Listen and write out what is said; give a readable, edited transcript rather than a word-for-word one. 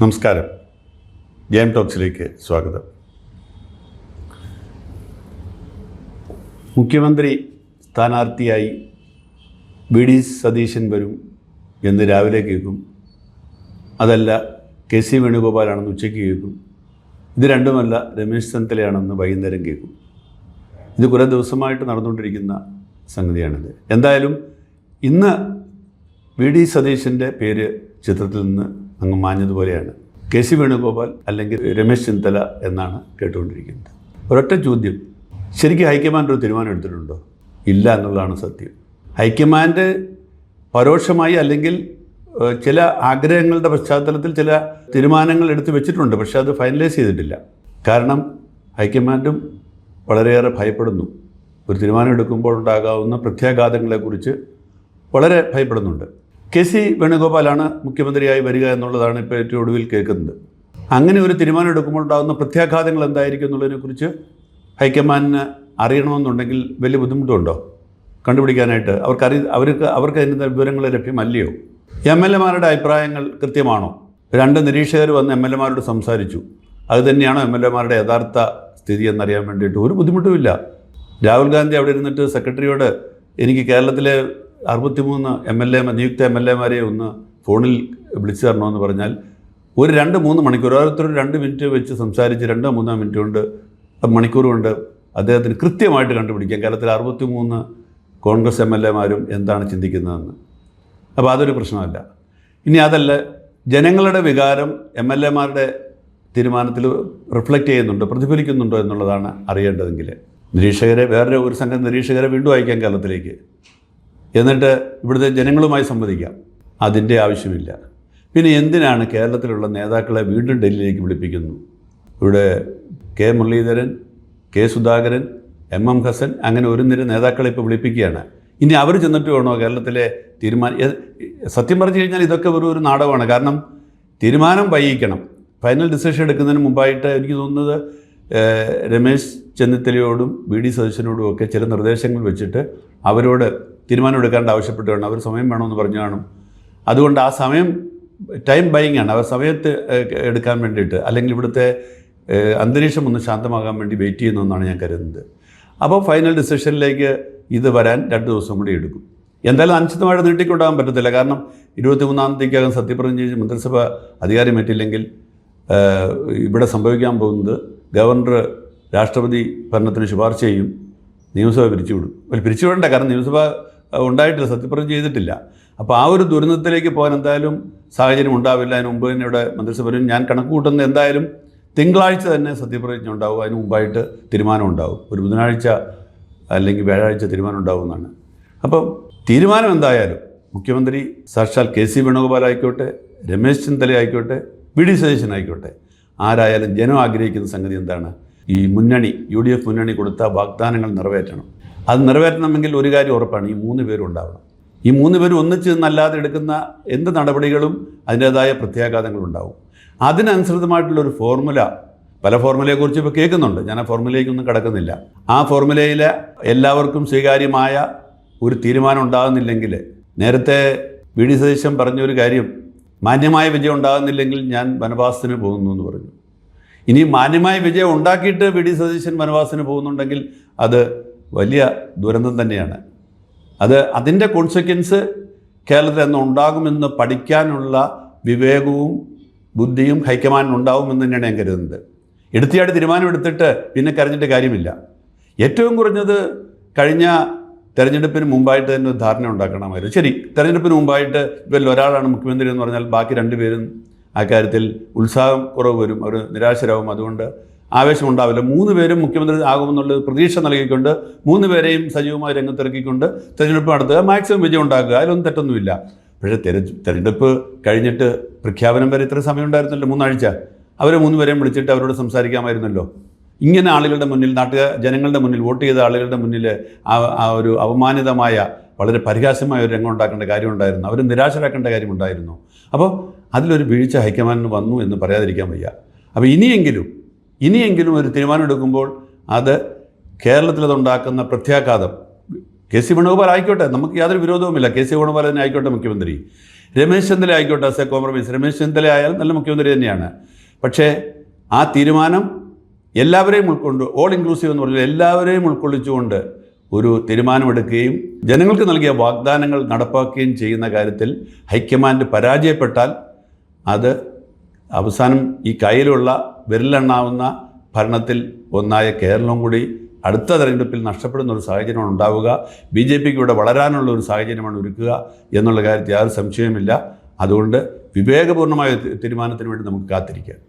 നമസ്കാരം. ജയം ടോക്സിലേക്ക് സ്വാഗതം. മുഖ്യമന്ത്രി സ്ഥാനാർത്ഥിയായി VD സതീശൻ വരും എന്ന് രാവിലെ കേൾക്കും. അതല്ല KC വേണുഗോപാലാണെന്ന് ഉച്ചയ്ക്ക് കേൾക്കും. ഇത് രണ്ടുമല്ല രമേശ് ചെന്നിത്തലയാണെന്ന് വൈകുന്നേരം കേൾക്കും. ഇത് കുറേ ദിവസമായിട്ട് നടന്നുകൊണ്ടിരിക്കുന്ന സംഗതിയാണിത്. എന്തായാലും ഇന്ന് VD സതീശൻ്റെ പേര് ചിത്രത്തിൽ നിന്ന് അങ്ങ് മാഞ്ഞതുപോലെയാണ്. KC വേണുഗോപാൽ അല്ലെങ്കിൽ രമേശ് ചെന്നിത്തല എന്നാണ് കേട്ടുകൊണ്ടിരിക്കുന്നത്. ഒരൊറ്റ ചോദ്യം, ശരിക്കും ഹൈക്കമാൻഡ് ഒരു തീരുമാനം എടുത്തിട്ടുണ്ടോ? ഇല്ല എന്നുള്ളതാണ് സത്യം. ഹൈക്കമാൻഡ് പരോക്ഷമായി അല്ലെങ്കിൽ ചില ആഗ്രഹങ്ങളുടെ പശ്ചാത്തലത്തിൽ ചില തീരുമാനങ്ങൾ എടുത്ത് വെച്ചിട്ടുണ്ട്, പക്ഷേ അത് ഫൈനലൈസ് ചെയ്തിട്ടില്ല. കാരണം ഹൈക്കമാൻഡും വളരെയേറെ ഭയപ്പെടുന്നു. ഒരു തീരുമാനം എടുക്കുമ്പോൾ ഉണ്ടാകാവുന്ന പ്രത്യാഘാതങ്ങളെക്കുറിച്ച് വളരെ ഭയപ്പെടുന്നുണ്ട്. KC വേണുഗോപാലാണ് മുഖ്യമന്ത്രിയായി വരിക എന്നുള്ളതാണ് ഇപ്പോൾ ഏറ്റവും ഒടുവിൽ കേൾക്കുന്നത്. അങ്ങനെ ഒരു തീരുമാനം എടുക്കുമ്പോൾ ഉണ്ടാകുന്ന പ്രത്യാഘാതങ്ങൾ എന്തായിരിക്കും എന്നുള്ളതിനെക്കുറിച്ച് ഹൈക്കമാൻഡിന് അറിയണമെന്നുണ്ടെങ്കിൽ വലിയ ബുദ്ധിമുട്ടുണ്ടോ കണ്ടുപിടിക്കാനായിട്ട്? അവർക്ക് അതിൻ്റെ വിവരങ്ങൾ ലഭ്യമല്ലയോ? MLA-മാരുടെ അഭിപ്രായങ്ങൾ കൃത്യമാണോ? 2 നിരീക്ഷകർ വന്ന് MLA-മാരോട് സംസാരിച്ചു. അത് തന്നെയാണോ MLA-മാരുടെ യഥാർത്ഥ സ്ഥിതി എന്നറിയാൻ വേണ്ടിയിട്ട് ഒരു ബുദ്ധിമുട്ടുമില്ല. രാഹുൽ ഗാന്ധി അവിടെ ഇരുന്നിട്ട് സെക്രട്ടറിയോട് എനിക്ക് കേരളത്തിലെ 63 നിയുക്ത MLA-മാരെ ഒന്ന് ഫോണിൽ വിളിച്ചു തരണമെന്ന് പറഞ്ഞാൽ ഒരു 2-3 മണിക്കൂർ ഓരോരുത്തരും 2 മിനിറ്റ് വെച്ച് സംസാരിച്ച് 2-3 മിനിറ്റ് കൊണ്ട് മണിക്കൂർ കൊണ്ട് അദ്ദേഹത്തിന് കൃത്യമായിട്ട് കണ്ടുപിടിക്കാം കേരളത്തിലെ 63 കോൺഗ്രസ് MLA-മാരും എന്താണ് ചിന്തിക്കുന്നതെന്ന്. അപ്പോൾ അതൊരു പ്രശ്നമല്ല. ഇനി അതല്ല, ജനങ്ങളുടെ വികാരം MLA-മാരുടെ തീരുമാനത്തിൽ റിഫ്ലക്റ്റ് ചെയ്യുന്നുണ്ടോ, പ്രതിഫലിക്കുന്നുണ്ടോ എന്നുള്ളതാണ് അറിയേണ്ടതെങ്കിൽ. വേറെ ഒരു സംഘം നിരീക്ഷകരെ വീണ്ടും അയക്കാം കേരളത്തിലേക്ക്, എന്നിട്ട് ഇവിടുത്തെ ജനങ്ങളുമായി സംവദിക്കാം. അതിൻ്റെ ആവശ്യമില്ല. പിന്നെ എന്തിനാണ് കേരളത്തിലുള്ള നേതാക്കളെ വീണ്ടും ഡൽഹിയിലേക്ക് വിളിപ്പിക്കുന്നു? ഇവിടെ K. Muraleedharan, K. Sudhakaran, MM Hasan, അങ്ങനെ ഒരു നിര നേതാക്കളെ ഇപ്പോൾ വിളിപ്പിക്കുകയാണ്. ഇനി അവർ ചെന്നിട്ട് വേണോ കേരളത്തിലെ സത്യം പറഞ്ഞു കഴിഞ്ഞാൽ ഇതൊക്കെ ഒരു നാടകമാണ്. കാരണം തീരുമാനം വൈകിക്കണം. ഫൈനൽ ഡിസിഷൻ എടുക്കുന്നതിന് മുമ്പായിട്ട് എനിക്ക് തോന്നുന്നത് രമേശ് ചെന്നിത്തലയോടും VD സതീശനോടും ഒക്കെ ചില നിർദ്ദേശങ്ങൾ വെച്ചിട്ട് അവരോട് തീരുമാനം എടുക്കാണ്ട് ആവശ്യപ്പെട്ട് വേണം. അവർ സമയം വേണമെന്ന് പറഞ്ഞു കാണും. അതുകൊണ്ട് ആ സമയം ടൈം ബൈയിങ് ആണ്. അവർ സമയത്ത് എടുക്കാൻ വേണ്ടിയിട്ട്, അല്ലെങ്കിൽ ഇവിടുത്തെ അന്തരീക്ഷം ഒന്ന് ശാന്തമാകാൻ വേണ്ടി വെയിറ്റ് ചെയ്യുന്നതെന്നാണ് ഞാൻ കരുതുന്നത്. അപ്പോൾ ഫൈനൽ ഡിസിഷനിലേക്ക് ഇത് വരാൻ 2 ദിവസം കൂടി എടുക്കും. എന്തായാലും അനിശ്ചിതമായിട്ട് നീട്ടിക്കൊണ്ടാകാൻ പറ്റത്തില്ല. കാരണം 23-ാം തീയതിക്കകം സത്യപ്രതിജ്ഞ ചെയ്ത് മന്ത്രിസഭ അധികാരമേറ്റില്ലെങ്കിൽ ഇവിടെ സംഭവിക്കാൻ പോകുന്നത് ഗവർണർ രാഷ്ട്രപതി ഭരണത്തിന് ശുപാർശ ചെയ്യും, നിയമസഭ പിരിച്ചുവിടും. പിരിച്ചുവിടേണ്ട, കാരണം നിയമസഭ ഉണ്ടായിട്ടില്ല, സത്യപ്രതിജ്ഞ ചെയ്തിട്ടില്ല. അപ്പോൾ ആ ഒരു ദുരന്തത്തിലേക്ക് പോകാൻ എന്തായാലും സാഹചര്യം ഉണ്ടാവില്ല. അതിന് മുമ്പ് തന്നെ ഇവിടെ മന്ത്രിസഭ ഞാൻ കണക്ക് കൂട്ടുന്നത് എന്തായാലും തിങ്കളാഴ്ച തന്നെ സത്യപ്രതിജ്ഞ ഉണ്ടാവും. അതിന് മുമ്പായിട്ട് തീരുമാനം ഉണ്ടാവും. ഒരു ബുധനാഴ്ച അല്ലെങ്കിൽ വ്യാഴാഴ്ച തീരുമാനം ഉണ്ടാവുമെന്നാണ്. അപ്പം തീരുമാനം എന്തായാലും മുഖ്യമന്ത്രി സാക്ഷാൽ KC വേണുഗോപാൽ ആയിക്കോട്ടെ, രമേശ് ചെന്നിത്തല ആയിക്കോട്ടെ, VD സതീശൻ ആയിക്കോട്ടെ, ആരായാലും ജനം ആഗ്രഹിക്കുന്ന സംഗതി എന്താണ്? ഈ UDF മുന്നണി കൊടുത്ത വാഗ്ദാനങ്ങൾ നിറവേറ്റണം. അത് നിറവേറ്റണമെങ്കിൽ ഒരു കാര്യം ഉറപ്പാണ്, ഈ 3 പേരും ഉണ്ടാവണം. ഈ 3 പേരും ഒന്നിച്ച് നല്ലാതെ എടുക്കുന്ന എന്ത് നടപടികളും അതിൻ്റേതായ പ്രത്യാഘാതങ്ങളുണ്ടാവും. അതിനനുസൃതമായിട്ടുള്ളൊരു ഫോർമുല, പല ഫോർമുലയെക്കുറിച്ച് ഇപ്പോൾ കേൾക്കുന്നുണ്ട്. ഞാൻ ആ ഫോർമുലയിലേക്കൊന്നും കടക്കുന്നില്ല. ആ ഫോർമുലയിൽ എല്ലാവർക്കും സ്വീകാര്യമായ ഒരു തീരുമാനം ഉണ്ടാകുന്നില്ലെങ്കിൽ, നേരത്തെ VD സതീശൻ പറഞ്ഞൊരു കാര്യം, മാന്യമായ വിജയം ഉണ്ടാകുന്നില്ലെങ്കിൽ ഞാൻ വനവാസത്തിന് പോകുന്നു എന്ന് പറഞ്ഞു. ഇനി മാന്യമായ വിജയം ഉണ്ടാക്കിയിട്ട് VD സതീശൻ വനവാസത്തിന് പോകുന്നുണ്ടെങ്കിൽ അത് വലിയ ദുരന്തം തന്നെയാണ്. അതിൻ്റെ കോൺസിക്വൻസ് കേരളത്തിൽ എന്ന് ഉണ്ടാകുമെന്ന് പഠിക്കാനുള്ള വിവേകവും ബുദ്ധിയും ഹൈക്കമാൻഡിനുണ്ടാവുമെന്ന് തന്നെയാണ് ഞാൻ കരുതുന്നത്. എടുത്തിയായിട്ട് തീരുമാനമെടുത്തിട്ട് പിന്നെ കരഞ്ഞിട്ട് കാര്യമില്ല. ഏറ്റവും കുറഞ്ഞത് കഴിഞ്ഞ തെരഞ്ഞെടുപ്പിന് മുമ്പായിട്ട് തന്നെ ഒരു ധാരണ ഉണ്ടാക്കണമായിരുന്നു. ശരി, തെരഞ്ഞെടുപ്പിന് മുമ്പായിട്ട് ഇവരിൽ ഒരാളാണ് മുഖ്യമന്ത്രി എന്ന് പറഞ്ഞാൽ ബാക്കി 2 പേരും ആ കാര്യത്തിൽ ഉത്സാഹം കുറവ് വരും, അവർ നിരാശരാകും. അതുകൊണ്ട് ആവേശമുണ്ടാവില്ല. 3 പേരും മുഖ്യമന്ത്രി ആകുമെന്നുള്ളത് പ്രതീക്ഷ നൽകിക്കൊണ്ട് 3 പേരെയും സജീവമായി രംഗത്തിറക്കിക്കൊണ്ട് തെരഞ്ഞെടുപ്പ് നടത്തുക, മാക്സിമം വിജയം ഉണ്ടാക്കുക. അതിലൊന്നും തെറ്റൊന്നുമില്ല. പക്ഷേ തെരഞ്ഞെടുപ്പ് കഴിഞ്ഞിട്ട് പ്രഖ്യാപനം വരെ ഇത്ര സമയം ഉണ്ടായിരുന്നല്ലോ, 3 ആഴ്ച. അവരെ 3 പേരെയും വിളിച്ചിട്ട് അവരോട് സംസാരിക്കാമായിരുന്നല്ലോ. ഇങ്ങനെ ആളുകളുടെ മുന്നിൽ, ജനങ്ങളുടെ മുന്നിൽ, വോട്ട് ചെയ്ത ആളുകളുടെ മുന്നിൽ ആ ഒരു അവമാനിതമായ, വളരെ പരിഹാസ്യമായ ഒരു രംഗം ഉണ്ടാക്കേണ്ട കാര്യമുണ്ടായിരുന്നു. അവർ നിരാശരാക്കേണ്ട കാര്യമുണ്ടായിരുന്നു. അപ്പോൾ അതിലൊരു വീഴ്ച ഹൈക്കമാൻഡിന് വന്നു എന്ന് പറയാതിരിക്കാൻ വയ്യ. അപ്പോൾ ഇനിയെങ്കിലും ഒരു തീരുമാനം എടുക്കുമ്പോൾ അത് കേരളത്തിലതുണ്ടാക്കുന്ന പ്രത്യാഘാതം, KC വേണുഗോപാൽ ആയിക്കോട്ടെ, നമുക്ക് യാതൊരു വിരോധവുമില്ല. KC വേണുഗോപാൽ തന്നെ ആയിക്കോട്ടെ മുഖ്യമന്ത്രി. രമേശ് ചെന്നിത്തല ആയിക്കോട്ടെ, as A compromise, Ramesh Chennithala ആയാലും നല്ല മുഖ്യമന്ത്രി തന്നെയാണ്. പക്ഷേ ആ തീരുമാനം എല്ലാവരെയും ഉൾക്കൊണ്ട്, ഓൾ ഇൻക്ലൂസീവ് എന്ന് പറഞ്ഞാൽ എല്ലാവരെയും ഉൾക്കൊള്ളിച്ചുകൊണ്ട് ഒരു തീരുമാനമെടുക്കുകയും ജനങ്ങൾക്ക് നൽകിയ വാഗ്ദാനങ്ങൾ നടപ്പാക്കുകയും ചെയ്യുന്ന കാര്യത്തിൽ ഹൈക്കമാൻഡ് പരാജയപ്പെട്ടാൽ അത് അവസാനം ഈ കയ്യിലുള്ള വിരലെണ്ണാവുന്ന ഭരണത്തിൽ ഒന്നായ കേരളം കൂടി അടുത്ത തെരഞ്ഞെടുപ്പിൽ നഷ്ടപ്പെടുന്ന ഒരു സാഹചര്യമാണ് ഉണ്ടാവുക. BJPക്ക് ഇവിടെ വളരാനുള്ള ഒരു സാഹചര്യമാണ് ഒരുക്കുക എന്നുള്ള കാര്യത്തിൽ യാതൊരു സംശയവുമില്ല. അതുകൊണ്ട് വിവേകപൂർണ്ണമായ തീരുമാനത്തിന് വേണ്ടി നമുക്ക് കാത്തിരിക്കാം.